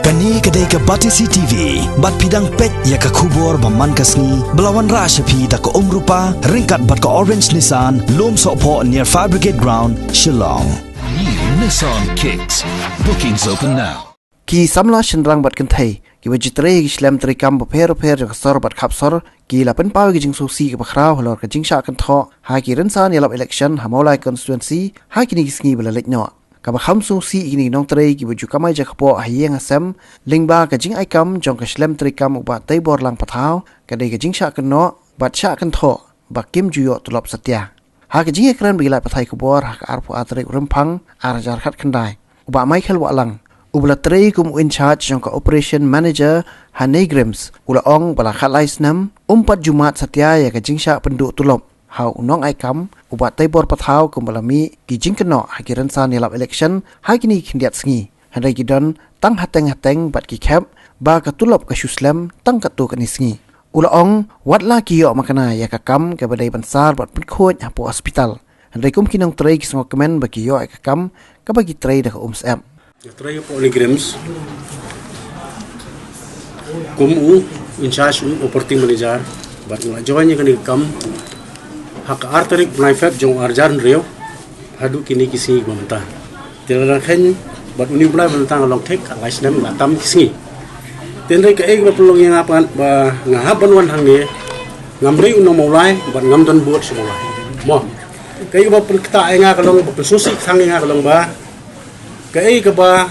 Kani kedai ke Batisi TV, bat pidang pet ya ke kubur baman kasni, belawan rashapi da ke rupa, ringkat bat ke Orange Nissan, lom sokpo near Fire Brigade Ground, Shillong. New Nissan Kicks. Bookings open now. Ki samla shendrang bat kentai, ki wajitre ki slam trikam bopero jak sor bat kapsor, ki lapen pawe ki jing susi ke bakrau halor ke jing sha kan tho, ha ki rensan yalap election hamolai constituency, ha ki ni sngi bela lekno. Kaba khamsu si ini nong tray ki baju kamai jakpo hayeng asem lingba ka jing aikam jong ka slam trikam uba tai bor lang pathau ka dei ka jing sha kan no bat sha kan tho ba kim juyo tulop satya ha ka jing ekran bila pathai ko bor ha ka arpu atrik rempang arjar khat khandai uba Michael Walang ubla tray kum in charge jong ka operation manager Hanegrams ula ong bala khalai snam umpat jumat satya ya ka jing sha penduk tulop hau nong aikam ubat taibor pathau kumbalami ki jingkeno hakiran san yalap election hakini khindiat sngi handai gidon tang hateng bat ki khap ba ka tulop ka shuslam tang ka tu kani sngi ulaong watla ki yo makana ya ka kam ka badai bansar bat khoj hapo hospital handai kum kinong tray ki sngo komen ba ki yo ka kam ka ba ki tray da ums app tray po Grams kum in charge operating manager bat ngajonya kani kam hak arterik naifat jong arjan rio hadu kini kisi gomta telan khen bat uni bulai mentang long tek lais nam atam kisi tenre ke ba pelong yang apa ba ngahaban wan hangne ngamri uno mulai bat ngamdon buat semula mo kai ba pelkta nga kalong pensusi sangi nga kalong ba kai ke ba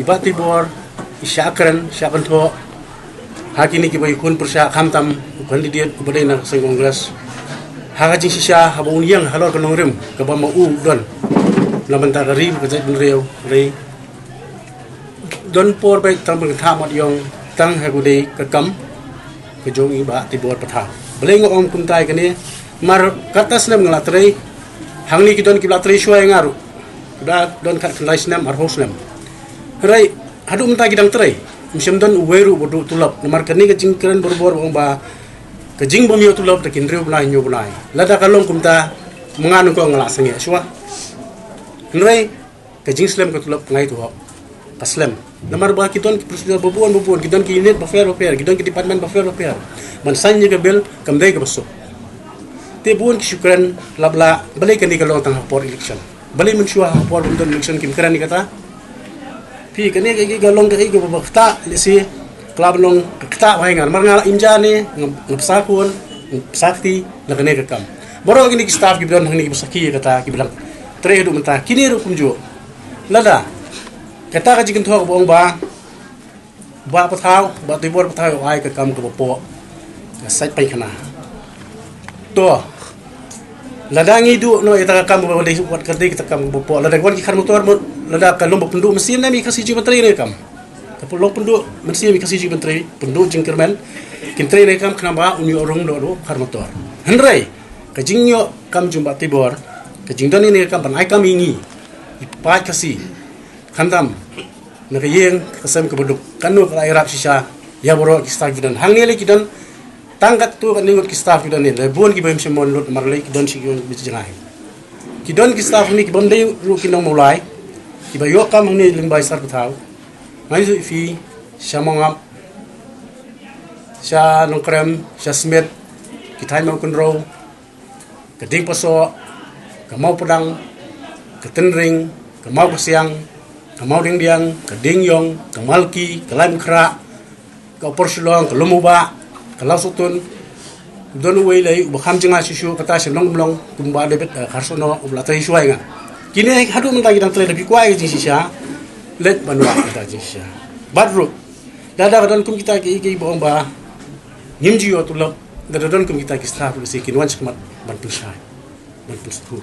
ibati bor isyakran syakan tho hakini ki ba ikun persya khamtam kandidat ubadai na sa kongres hagajing sisya habang yang halor kanong rim kaba mau don lamanta rim kajat benreo re don por bai tam thamat yong tang hagudei kakam kejong iba tibor patha beleng om kuntai kani mar katas nam nglatrai hangni kidon kiblatrai shuai ngaru da don kat lais nam arhos nam rai hadu menta gidang trai misem don uweru bodu tulap mar kani kajing keren borbor bang ba kajing bom yo tulop takin riu blai nyu blai lada kalong kumta menganu ko ngala sange suwa nrai kajing slam ko tulop ngai tu paslam namar ba kiton ki prosedur bubuan kiton ki unit ba fair kiton ki department ba fair man sanje ke bel kamdai ke baso te buon ki syukran labla balai kan di kalong tang hapor election balai men suwa hapor bundon election kim kran ni kata pi kani ki galong ke ki ba ta lesi klab long kta bae ngar mar ngala injane ngapsakun sakti nakane kakam boro gini staff gi don hangni busaki kata ki bilang tre du menta kini ru kumjo lada kata ka jikin thok bong ba pathau ba tibor pathau ai kakam ko po ka sai pai khana to lada ngi du no ita kakam ba dei wat kati kita kam po lada gon ki khan motor lada ka lombo pendu mesin na mi kasi ju bateri re kam kapulong penduk mesti mi kasih menteri penduk jengkerman kintri rekam kenapa uni orang do karmotor hendrai kajing yo kam jumpa tibor kajing don ini rekam panai kam ingi ipat kasih khandam nakayeng kasem kebuduk kanu kala irap sisa ya boro ki staff dan hang ni lagi don tangkat tu kan lingut ki staff dan ni lebon ki bem semon lut marlei ki don sigion bijangai ki don ki staff ni ki bondai ru kinong mulai ki bayo kam ni limbai sar patau mai fi shamongap sha nongkrem sha smith kitai mau kunro keding paso kamau pedang ketenring kamau kesiang kamau dingdiang keding yong kamalki kalaim kra ka porsulong kalumuba kalau sutun don wei lai bakham jinga shishu kata senong blong kumba debet kharsono ublatai shuai nga kini hadu mentagi dang tele lebih kuai jing sisa let banwa kata jisya badru dada kadon kum kita ki boong ba nimji yo tulok dada don kum kita ki staff si kinwan skmat ban pusai ban pusku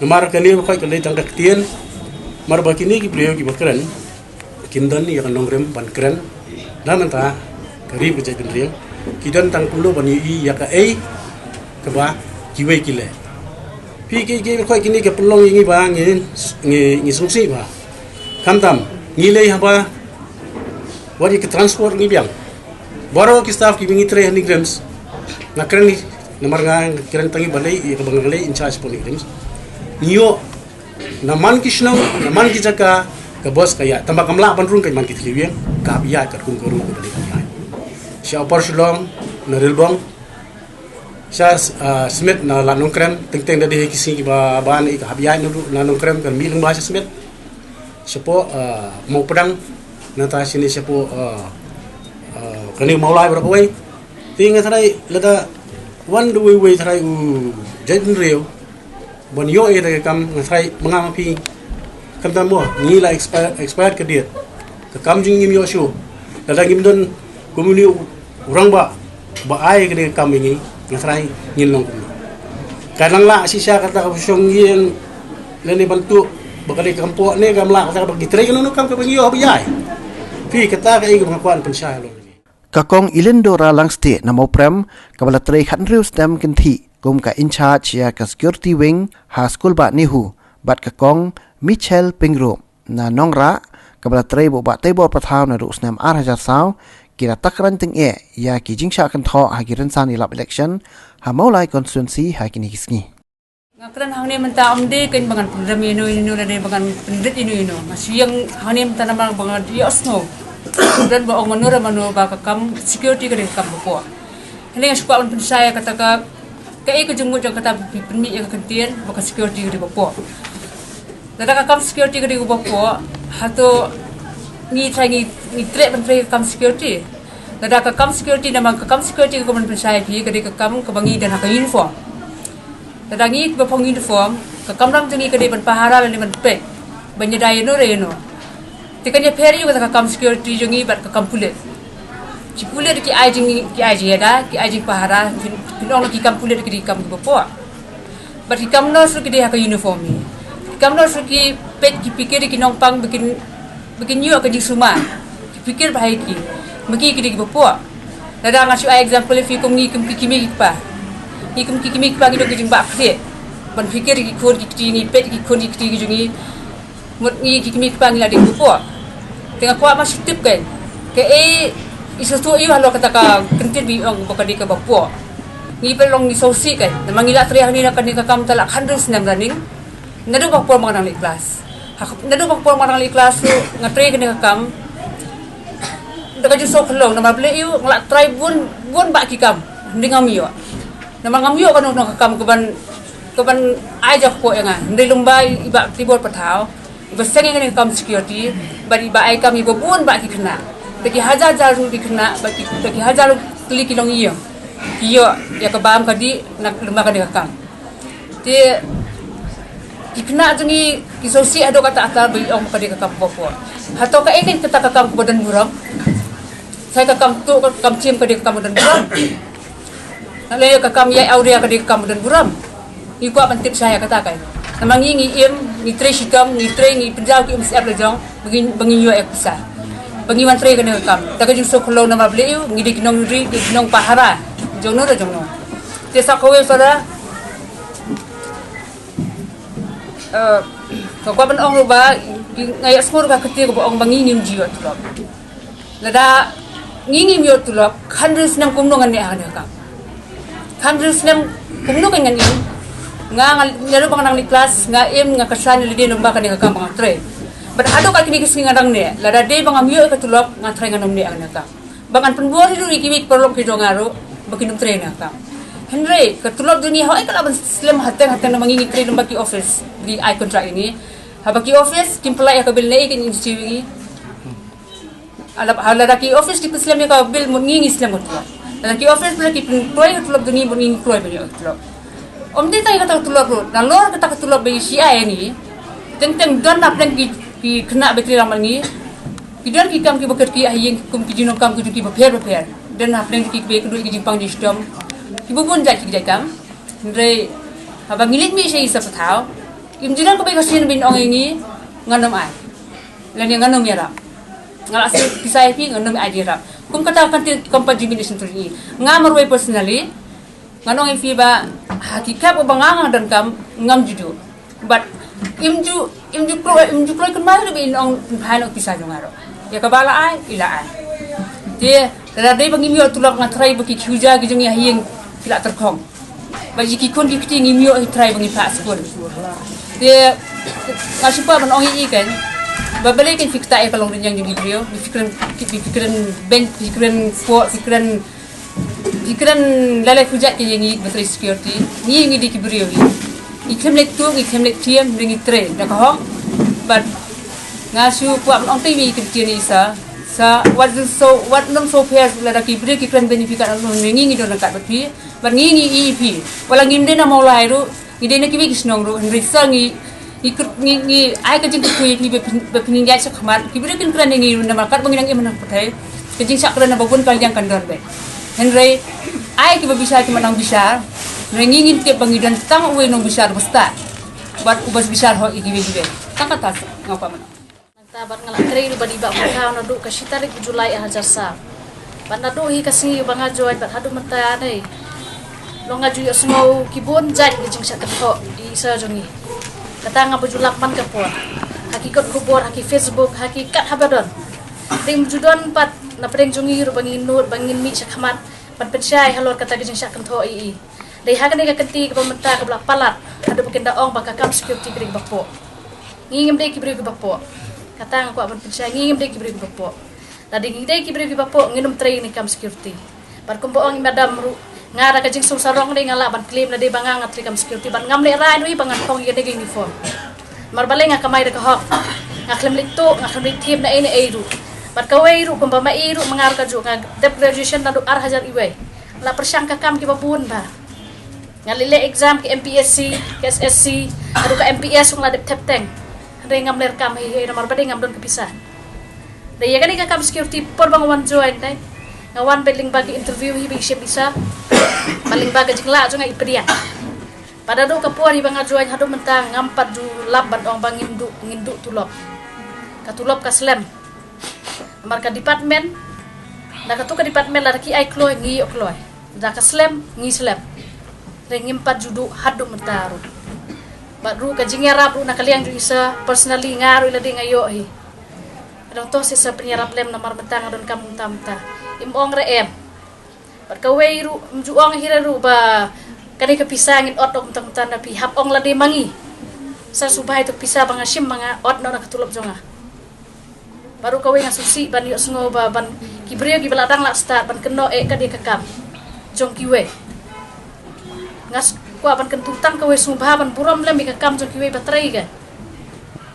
nomar kali ko kali tang kaktien mar ba kini ki pleo ki bakran kindan ya kanong rem ban kran namanta kari bejai gendriang kidan tang pulo ban yi ya ka ai ka ba kiwe kile pi ki ko kini ke pelong ingi ba ngi suksi ba kamtam ngilei haba wadi ke transport ngi biang baro ki staff ki bingi 300 grams nakren ni nomor nga kren tangi balai ya ka bangalai in charge poni grams niyo naman ki snow naman ki jaka ke bos kaya tambah kamla ban rung kai man kitliweng ka ya kat kun koru ko balik ya sha opor shulong na rilbong sha smith na lanong krem teng da de kisi ki ba ban ik habya nu lanong krem kan milang ba sha smith sepo mau pedang nata sini sepo kani maulai berapa wei tinga tharai lada wan du wei tharai jain rio bon yo e da kam tharai mangam pi kam tam mo ni la expired ke dia ke kam jing ngim yo shu lada ngim don komuni urang ba ai ke dia kam ini tharai ngin long kadang la si sya kata ka syong yin leni bantu bakali kampo ni kam la kata bagi trai no kam ke bagi yo bayai pi kata ka ing pengakuan pensai lo Kakong Ilindora Langste na mau prem kabala tray khan riu stem kinthi gum ka in charge ya ka security wing ha school ba nihu bat kakong Michel Pingro na nongra kabala tray bo ba table pathaw na ru snem 8000 saw kira takran ting e ya ki jingsha kan tho ha ki ransan ilap election ha maulai constituency ha kini kisngi ngakran hangni menta amde kan bangan program ino na de bangan pendet ino masiyang hangni menta na bangan yosno dan ba ong manura manu ba kam security ka de kam po hali nga sukwa on pensaya kata ka kai ko jungmo jang kata pinmi ka kentien ba security ka de po dada kam security ka de po hato ni tre ban tre kam security dada kam security nama kam security ko man pensaya pi ka de kam ka bangi dan ka uniform dada ngi ba pong uniform ka kam ram jungi ka de ban pahara le ban pe banyadai no re no tikanya peri ko ka kam security jungi bat ka kam pulet ci pulet ki aji ada ki aji pahara pinong ki kam pulet ki kam po bat ki kam no su ki de ka uniform ni kam no su ki pet ki pikir ki nong pang bikin yu ka di suma ki pikir bahai ki magi ki di po dada ngasu example fi ko ngi kim ki mi pa ni kim ki mi pa ki do ki jing ba khre ban pikir ki khor ki ni pet ki khor ki jungi mut ngi ki mi pa ngi la di po tengah kuat masih tip kan ke isu tu i halo kata ka kentir bi ong bakadi ka bapo ni pelong ni sosi kan mangila triah ni nak ni ka kam talak handus nam running nadu bapo mangang li kelas nadu bapo mangang li kelas tu ngatri ka ni ka kam daga ju sok long nama ble yu nglak try bun ba ki kam ndingam yo nama ngam yo kan ka kam keban aja ko yang ndai lumbai iba tibor patau bersengeng dengan kam security bari ba ai kam ibo bun ba ki kena bagi hajar jaru di kena bagi hajar kli kilong iyo ya ka bam kadi nak lembaga de kam ti kena jungi ki sosi ado kata atar bi ong kadi ka kam popo hato ka ingin kata ka kam badan buram saya ka kam tu kam cim kadi ka kam badan buram nale ka kam yai auria kadi ka kam badan buram iku apa tip saya katakan namang ngi ni tre shikam ni tre ni penjau ki msap le jong bagi yo ek pisa bagi man tre kana kam daga ju so kholo na mable yu ngi dik nong ri dik nong pahara jong no te sa kowe sara ko ban ong ba ngai asmur ka khati ko ong bangi nim jiwa tulok lada ngi mi yo tulok khandrus nam kum nongan ne ana kam khandrus nam kum nongan ngan nga lalo bang nang ni kelas nga nga kasan li din ba kani ka mga tre but ado ka kini kising ngadang ne lada de bang amyo ka tulok nga tre nganom ne ang naka bangan penbuar hidu ikimik perlok ki dongaro bakinum tre na ka henry ka tulok dunia ho ay kalaban slim hateng na mangingi tre ng baki office di I contract ini habaki office kimpla ya ka bil ne kin institute alap halada ki office di slim ya ka bil mungingi slim ko lada ki office pula ki employee tulok dunia mungingi employee ba tulok Omdi tayo kata tulog ro, na lor kata tulog bagi siya ni, tentang don na plan ki kena betri ramal ni, kidan ki kam ki beker ki ayeng kum ki jinong kam ki beper dan na plan ki be kedua ki jipang di sistem, ki bubun jat ki jakam, ndre abang ngilit mi siya isa patao, imjinan ko be kasin bin ong ini nganom ai, lan yang nganom yara, ngalak kisah pi nganom ai dira, kum kata kantin kompa jimin di senturi, ngamarway personally, nganong ifiba hakikat ubangang dan kam ngam judu but imju kloi kan mari be ong phano kisah jongaro ya kabala ai ila ai dia radai bangi mio tulok ngatrai baki khuja gi jongi hieng kila terkong baji ki kon ki kiti ngimio trai bangi pa skor dia ngasipa ban ong i kan babalik kan fikta kalau yang jadi beliau fikiran bank fikiran lalai hujat yang ini betul security ni di beliau ikem lek tu ikem lek tiam dengan train dah kau but ngasu kuat orang TV kerja ni what nang so fair la ki beliau fikiran benefit orang mengingi dorang kat betul but ngi EP walang ngimde na maulai ru ngide na kibi kisnong ru risa ngi ai ka jing ku yi be pininggai sa khamat ki bire kin kran ngi na markat banginang e manang pathai ke jing sak kran na babun kal yang kandor be henry ai ki bisa ki manang bisa ngi ngin ke bangidan tang we no bisa basta bat ubas bisa ho iki be tang ka tas ngapa man tabat ngala trei lu badi ba ka na du ka sitarik Julai hajar sa banda do hi kasi banga joy bat hadu mata nei lo ngaju yo smo kibun jat ni jing sak tho di sa jongi kata nga bujulak man ka por hakikat kubor haki Facebook hakikat habadon ding judon pat na preng jongi ru bangin nur bangin mi sakhamat pat pensai halor kata jing sak tho i dei hakan ni ka kenti ka pamenta ka bla palat hadu bukin daong baka kam security kring bapo ngingem dei kibri ka bapo kata nga ko pat pensai ngingem dei kibri ka bapo tadi ngidei kibri ka bapo nginum train ni kam security par kumboong madam ru ngara ka jing sarong dei ngala ban claim na dei banga ngatri kam security ban ngam le rai dui bangan kong ge dei uniform marbale nga kamay ka hok ngaklem lito ngaklem team na ene eiru bat kawai ru kumba ma eiru mangar ka ju nga dep graduation na do ar hajar iwe la persangka kam ki babun ba ngalile exam ki MPSC ki SSC adu ka MPS ung la dep tepteng dei ngam ler kam hi na marbale ngam don kepisah dei ya kani ka kam security por bang wan join dai ngawan beling bagi interview hi bisa paling baga jingla jo ngai priya pada do kapuari banga join hadu mentang ngampat du laban ong bangindu ngindu tulop katulop ka slem marka department da ka department la ki ai kloy ngi kloy da ka slem ngi slem ngimpat judu hadu mentaru badru ka jingerap na kaliang ju isa personally ngaru ila ding ayo hi adong to sa penyerap lem namar mentang don kampung tamta imong reem kawai ru mjuang hiraru ba kani ka pisangin ot og tang na pi hap ong la de mangi sa subay to pisa banga sim mga ot na katulop jonga baru kawai ngasusi ban yo sngo ba ban kibriyo gi beladang la start ban keno ka de kakam jong kiwe ngas ko ban kentutang kawai subha ban buram lem bi kakam jong kiwe batrai ga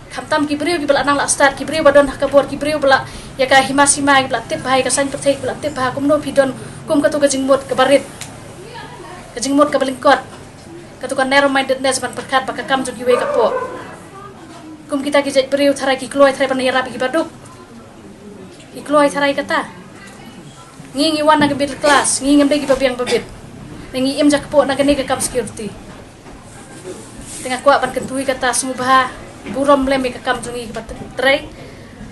khamtam kibriyo gi beladang la start kibriyo badon hakabor kibriyo bela ya ka himasima gi bela tip bahai ka san petai bela tip bah kumno pidon kum katu ka jingmot ka barit ka jingmot ka balingkot katu ka narrow mindedness ban perkat baka kam jogi we ka po kum kita ki jait beriu tharai ki kloy tharai ban yarap ki baduk ki kloy tharai kata ngingi wan na middle class ngingi mbegi babiang babit ngi im jak po na gani ka kam security tengah kuat ban kentui kata sumubha burom lem ka kam jongi ka trai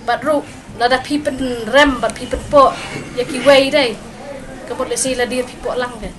badru lada pipen rem bat pipen po ya ki we dai kabot le sila dir pipo lang kan